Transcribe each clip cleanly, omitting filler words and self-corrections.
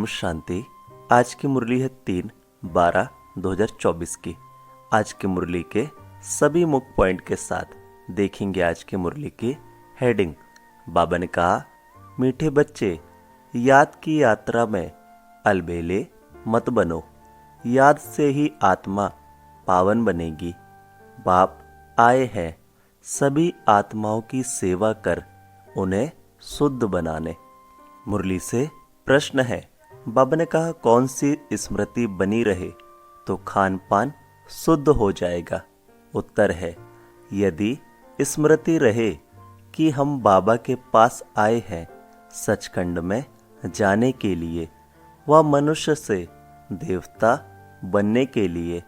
ओम शांति। आज की मुरली है 3/12/2024 की। आज की मुरली के सभी मुख्य पॉइंट के साथ देखेंगे आज की मुरली की हेडिंग। बाबा ने कहा, मीठे बच्चे, याद की यात्रा में अलबेले मत बनो। याद से ही आत्मा पावन बनेगी। बाप आए हैं सभी आत्माओं की सेवा कर उन्हें शुद्ध बनाने। मुरली से प्रश्न है, बाबा ने कहा कौन सी स्मृति बनी रहे तो खान पान शुद्ध हो जाएगा। उत्तर है, यदि स्मृति रहे कि हम बाबा के पास आए हैं सचखंड में जाने के लिए व मनुष्य से देवता बनने के लिए,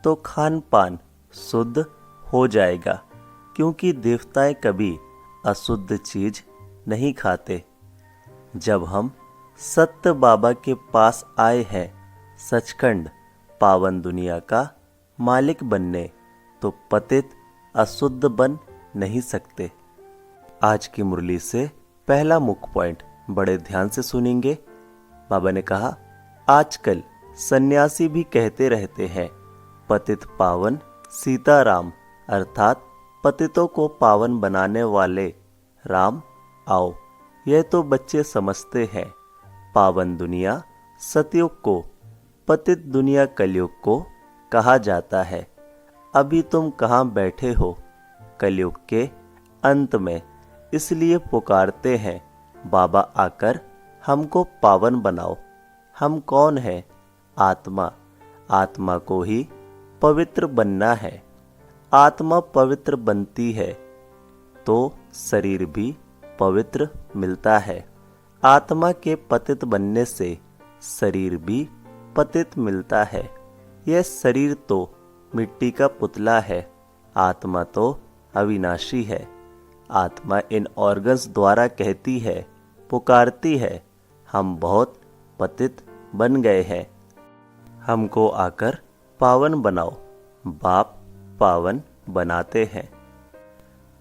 तो खान पान शुद्ध हो जाएगा, क्योंकि देवताएं कभी अशुद्ध चीज नहीं खाते। जब हम सत्य बाबा के पास आए हैं सचखंड पावन दुनिया का मालिक बनने, तो पतित अशुद्ध बन नहीं सकते। आज की मुरली से पहला मुख्य पॉइंट बड़े ध्यान से सुनेंगे। बाबा ने कहा, आजकल सन्यासी भी कहते रहते हैं पतित पावन सीताराम, अर्थात पतितों को पावन बनाने वाले राम आओ। यह तो बच्चे समझते हैं पावन दुनिया सतयुग को, पतित दुनिया कलयुग को कहा जाता है। अभी तुम कहाँ बैठे हो कलयुग के अंत में, इसलिए पुकारते हैं बाबा आकर हमको पावन बनाओ। हम कौन हैं? आत्मा। आत्मा को ही पवित्र बनना है। आत्मा पवित्र बनती है तो शरीर भी पवित्र मिलता है। आत्मा के पतित बनने से शरीर भी पतित मिलता है। यह शरीर तो मिट्टी का पुतला है, आत्मा तो अविनाशी है। आत्मा इन ऑर्गन्स द्वारा कहती है, पुकारती है, हम बहुत पतित बन गए हैं, हमको आकर पावन बनाओ। बाप पावन बनाते हैं।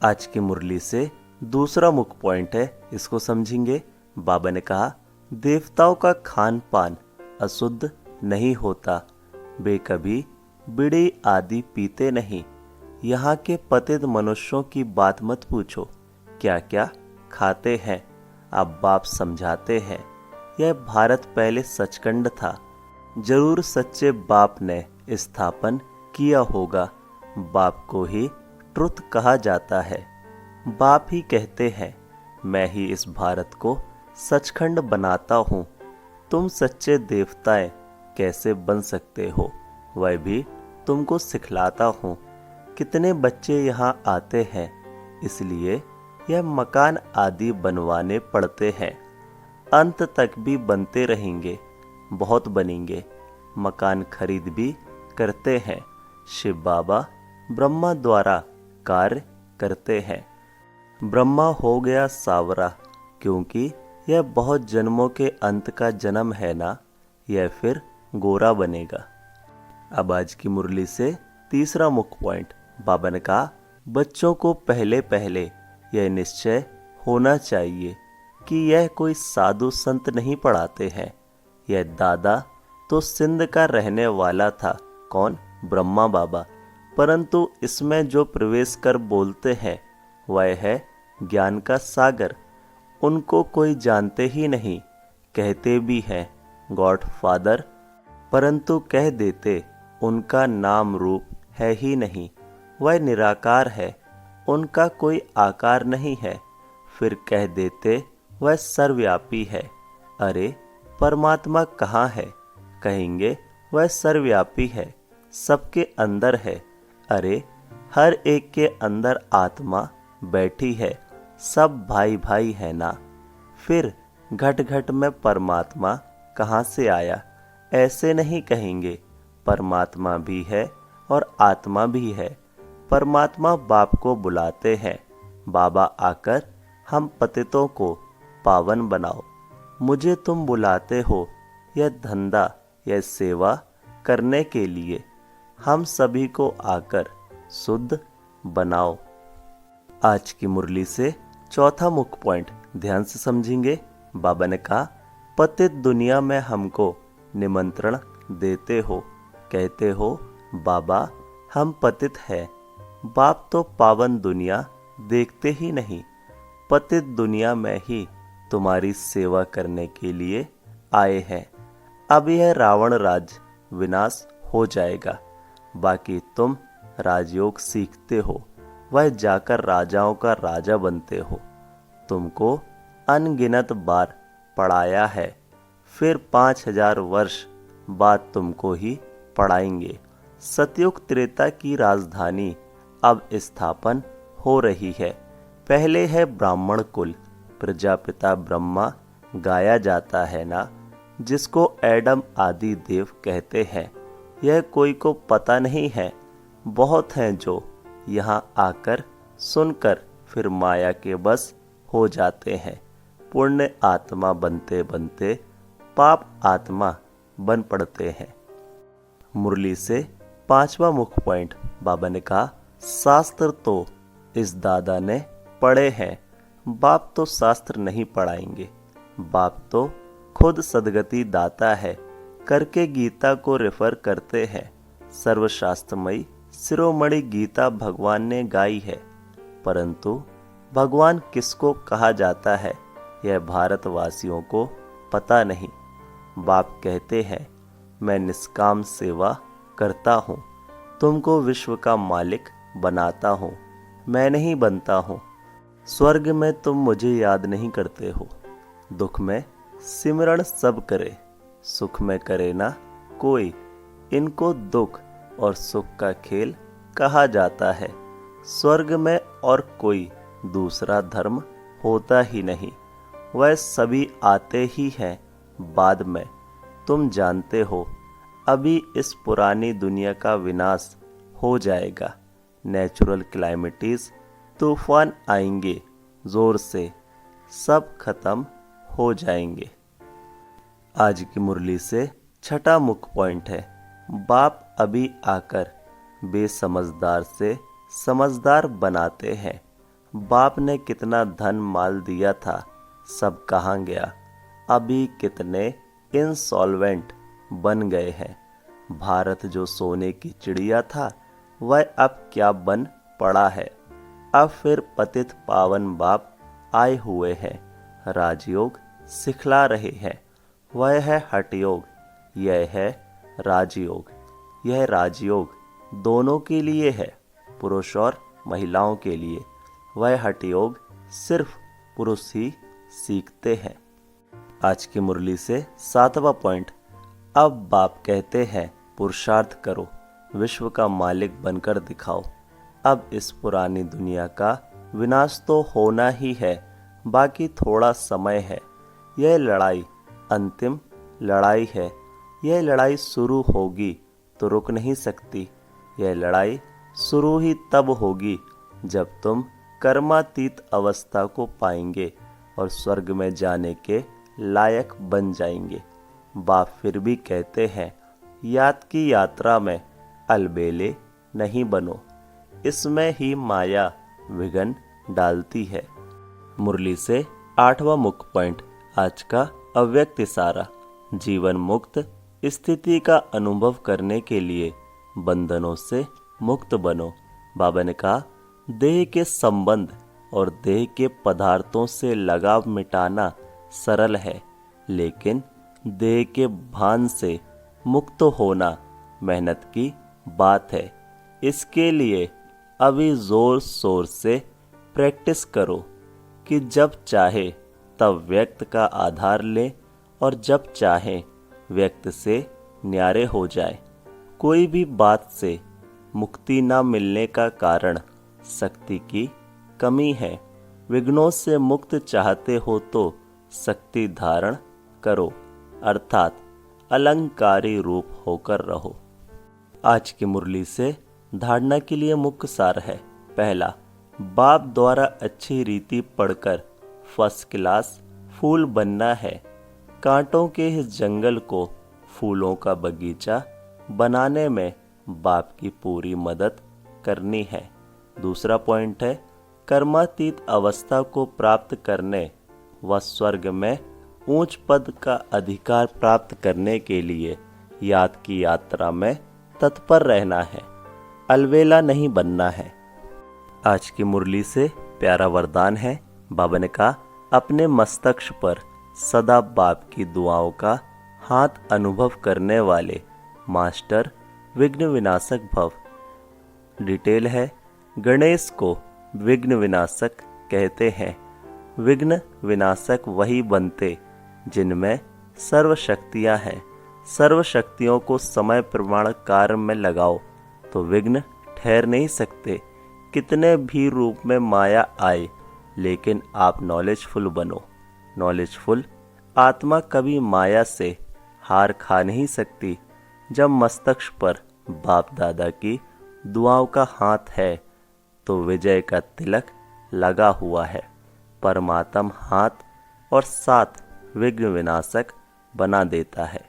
आज की मुरली से दूसरा मुख्य पॉइंट है, इसको समझेंगे। बाबा ने कहा, देवताओं का खान पान अशुद्ध नहीं होता। वे कभी बीड़ी आदि पीते नहीं। यहाँ के पतित मनुष्यों की बात मत पूछो, क्या क्या खाते हैं। अब बाप समझाते हैं, यह भारत पहले सचखंड था। जरूर सच्चे बाप ने स्थापन किया होगा। बाप को ही ट्रुथ कहा जाता है। बाप ही कहते हैं, मैं ही इस भारत को सचखंड बनाता हूँ। तुम सच्चे देवताएं कैसे बन सकते हो, वह भी तुमको सिखलाता हूँ। कितने बच्चे यहाँ आते हैं, इसलिए यह मकान आदि बनवाने पड़ते हैं। अंत तक भी बनते रहेंगे, बहुत बनेंगे। मकान खरीद भी करते हैं। शिव बाबा ब्रह्मा द्वारा कार्य करते हैं। ब्रह्मा हो गया सावरा, क्योंकि यह बहुत जन्मों के अंत का जन्म है ना, यह फिर गोरा बनेगा। अब आज की मुरली से तीसरा मुख्य पॉइंट। बाबा ने कहा, बच्चों को पहले पहले यह निश्चय होना चाहिए कि यह कोई साधु संत नहीं पढ़ाते हैं। यह दादा तो सिंध का रहने वाला था। कौन? ब्रह्मा बाबा। परंतु इसमें जो प्रवेश कर बोलते हैं वह है ज्ञान का सागर। उनको कोई जानते ही नहीं। कहते भी हैं गॉड फादर, परंतु कह देते उनका नाम रूप है ही नहीं। वह निराकार है, उनका कोई आकार नहीं है। फिर कह देते वह सर्वव्यापी है। अरे परमात्मा कहाँ है? कहेंगे वह सर्वव्यापी है, सबके अंदर है। अरे हर एक के अंदर आत्मा बैठी है, सब भाई भाई है ना। फिर घट घट में परमात्मा कहाँ से आया? ऐसे नहीं कहेंगे। परमात्मा भी है और आत्मा भी है। परमात्मा बाप को बुलाते हैं, बाबा आकर हम पतितों को पावन बनाओ। मुझे तुम बुलाते हो यह धंधा, यह सेवा करने के लिए। हम सभी को आकर शुद्ध बनाओ। आज की मुरली से चौथा मुख्य पॉइंट ध्यान से समझेंगे। बाबा ने कहा, पतित दुनिया में हमको निमंत्रण देते हो, कहते हो बाबा हम पतित हैं। बाप तो पावन दुनिया देखते ही नहीं, पतित दुनिया में ही तुम्हारी सेवा करने के लिए आए हैं। अब यह रावण राज विनाश हो जाएगा, बाकी तुम राजयोग सीखते हो, वह जाकर राजाओं का राजा बनते हो। तुमको अनगिनत बार पढ़ाया है, फिर 5000 वर्ष बाद तुमको ही पढ़ाएंगे। सतयुग त्रेता की राजधानी अब स्थापन हो रही है। पहले है ब्राह्मण कुल, प्रजापिता ब्रह्मा गाया जाता है ना, जिसको एडम आदि देव कहते हैं। यह कोई को पता नहीं है, बहुत हैं जो यहाँ आकर सुनकर फिर माया के बस हो जाते हैं। पुण्य आत्मा बनते बनते पाप आत्मा बन पड़ते हैं। मुरली से 5वां मुख्य पॉइंट बाबा ने कहा, शास्त्र तो इस दादा ने पढ़े हैं, बाप तो शास्त्र नहीं पढ़ाएंगे। बाप तो खुद सदगति दाता है, करके गीता को रेफर करते हैं। सर्वशास्त्रमयी शिरोमणि गीता भगवान ने गाई है, परंतु भगवान किसको कहा जाता है यह भारतवासियों को पता नहीं। बाप कहते हैं मैं निष्काम सेवा करता हूँ, तुमको विश्व का मालिक बनाता हूँ, मैं नहीं बनता हूँ। स्वर्ग में तुम मुझे याद नहीं करते हो। दुख में सिमरण सब करे, सुख में करे ना कोई। इनको दुख और सुख का खेल कहा जाता है। स्वर्ग में और कोई दूसरा धर्म होता ही नहीं, वह सभी आते ही हैं बाद में। तुम जानते हो अभी इस पुरानी दुनिया का विनाश हो जाएगा। नेचुरल क्लाइमेटीज तूफान आएंगे जोर से, सब खत्म हो जाएंगे। आज की मुरली से 6वां मुख्य पॉइंट है, बाप अभी आकर बेसमझदार से समझदार बनाते हैं। बाप ने कितना धन माल दिया था, सब कहाँ गया। अभी कितने इंसॉल्वेंट बन गए हैं। भारत जो सोने की चिड़िया था, वह अब क्या बन पड़ा है। अब फिर पतित पावन बाप आए हुए हैं, राजयोग सिखला रहे हैं। वह है हठयोग, यह है राजयोग। यह राजयोग दोनों के लिए है, पुरुष और महिलाओं के लिए। वह हठयोग सिर्फ पुरुष ही सीखते हैं। आज की मुरली से 7वां पॉइंट, अब बाप कहते हैं पुरुषार्थ करो, विश्व का मालिक बनकर दिखाओ। अब इस पुरानी दुनिया का विनाश तो होना ही है, बाकी थोड़ा समय है। यह लड़ाई अंतिम लड़ाई है। यह लड़ाई शुरू होगी तो रुक नहीं सकती। यह लड़ाई शुरू ही तब होगी जब तुम कर्मातीत अवस्था को पाएंगे और स्वर्ग में जाने के लायक बन जाएंगे। बाप फिर भी कहते हैं याद की यात्रा में अलबेले नहीं बनो, इसमें ही माया विघन डालती है। मुरली से 8वां मुख्य पॉइंट आज का अव्यक्त इशारा, जीवन मुक्त स्थिति का अनुभव करने के लिए बंधनों से मुक्त बनो। बाबा ने कहा देह के संबंध और देह के पदार्थों से लगाव मिटाना सरल है, लेकिन देह के भान से मुक्त होना मेहनत की बात है। इसके लिए अभी जोर शोर से प्रैक्टिस करो कि जब चाहे तब व्यक्त का आधार ले और जब चाहे व्यक्त से न्यारे हो जाए। कोई भी बात से मुक्ति ना मिलने का कारण शक्ति की कमी है। विघ्नों से मुक्त चाहते हो तो शक्ति धारण करो, अर्थात अलंकारी रूप होकर रहो। आज की मुरली से धारणा के लिए मुख्य सार है। पहला, बाप द्वारा अच्छी रीति पढ़कर फर्स्ट क्लास फूल बनना है। कांटों के इस जंगल को फूलों का बगीचा बनाने में बाप की पूरी मदद करनी है। दूसरा पॉइंट है, कर्मातीत अवस्था को प्राप्त करने व स्वर्ग में ऊंच पद का अधिकार प्राप्त करने के लिए याद की यात्रा में तत्पर रहना है, अलवेला नहीं बनना है। आज की मुरली से प्यारा वरदान है। बाबा ने कहा, अपने मस्तक पर सदा बाप की दुआओं का हाथ अनुभव करने वाले मास्टर विघ्न विनाशक भव। डिटेल है, गणेश को विघ्न विनाशक कहते हैं। विघ्न विनाशक वही बनते जिनमें सर्व शक्तियां हैं। सर्व शक्तियों को समय प्रमाण कार्य में लगाओ तो विघ्न ठहर नहीं सकते। कितने भी रूप में माया आए, लेकिन आप नॉलेजफुल बनो। नॉलेजफुल आत्मा कभी माया से हार खा नहीं सकती। जब मस्तक पर बाप दादा की दुआओं का हाथ है तो विजय का तिलक लगा हुआ है। परमात्मा हाथ और साथ विघ्न विनाशक बना देता है।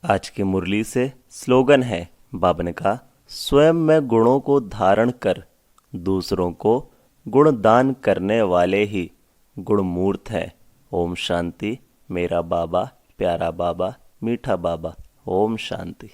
आज की मुरली से स्लोगन है। बाबा ने कहा, स्वयं में गुणों को धारण कर दूसरों को गुण दान करने वाले ही गुणमूर्त हैं। ओम शांति। मेरा बाबा, प्यारा बाबा, मीठा बाबा। ओम शांति।